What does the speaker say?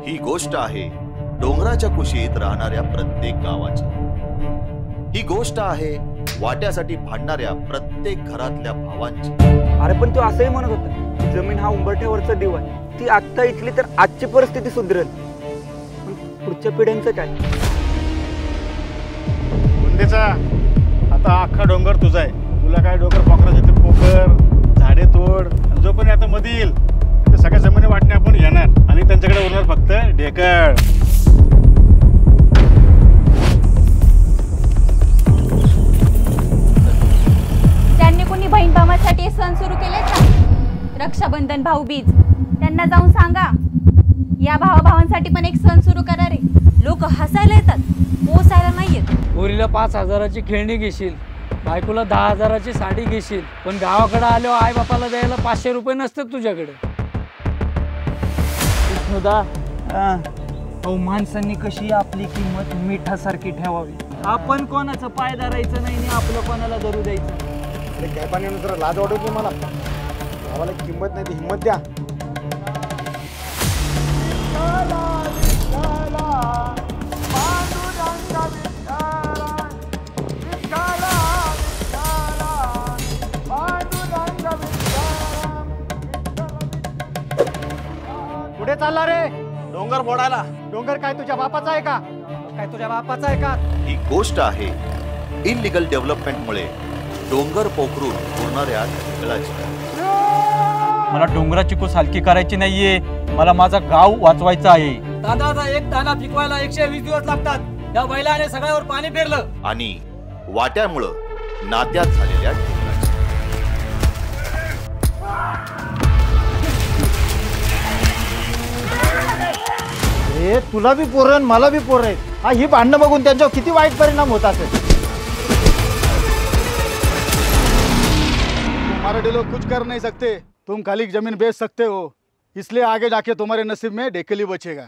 ही गोष्ट आहे डोंगराच्या कुशीत राहणाऱ्या प्रत्येक गावाची। ही गोष्ट आहे वाट्यासाठी भांडणाऱ्या प्रत्येक घरातल्या भावांची। अरे पण तो असंही म्हणत होता, जमीन हा उंबरठ्यावरचा दिवा आहे, ती आत्ता इथली तर आजची परिस्थिती सुधरेल, पण पुढच्या पिढ्यांचं काय? गुंडेचा आता अख्खा डोंगर तुझा आहे, तुला काय डोंगर पोखराचे ते पोखर झाडे तोड, जो पण आता मध्ये येईल ते सगळ्या जमिनी वाटणे आपण येणार आणि त्यांच्याकडे उरणार फक्त ढेकळ। ज्यांनी कोणी बहीण भावासाठी सण सुरू केले का, रक्षाबंधन भाऊबीज, त्यांना जाऊन सांगा या भावाभावांसाठी पण एक सण सुरू करा रे। लोक हसायला येतात, पोसायला नाही येत। पोरीला 5,000ची खेळणी घेशील, बायकोला 10,000ची साडी घेशील, पण गावाकडे आल्यावर आई बापाला द्यायला 500 रुपये नसतात तुझ्याकडे। अहो माणसांनी कशी आपली किंमत मिठासारखी ठेवावी। आपण कोणाचं पाय धरायचं नाही आणि आपलं कोणाला धरू द्यायचं। अरे काय पाणी जरा लाज वाटत मला, भावाला किंमत नाही ती हिंमत द्या। कुठे चालला रे? डोंगर फोडायला। डोंगर काय तुझ्या बापाचा आहे का? काय तुझ्या बापाचा आहे का? ही गोष्ट आहे इलिगल डेव्हलपमेंटमुळे डोंगर पोखरून उरणाऱ्या ढेकळाची। मला डोंगराची कुस हलकी करायची नाहीये, मला माझा गाव वाचवायचा आहे। दादाचा एक दाना पिकवायला 120 दिवस लागतात। या बैलाने सगळ्यावर पाणी फेरलं आणि वाट्यामुळं नात्यात झालेल्या ढेकळाची। हे तुला बी पोर आहे मला बी पोर आहे, हा ही भांडणं बघून त्यांच्यावर किती वाईट परिणाम होत असेल। तुम्हारे लोग कुछ कर नहीं सकते, तुम खाली जमीन बेच सकते हो, इसलिए आगे जाके तुम्हारे नसीब में ढेकली बचेगा।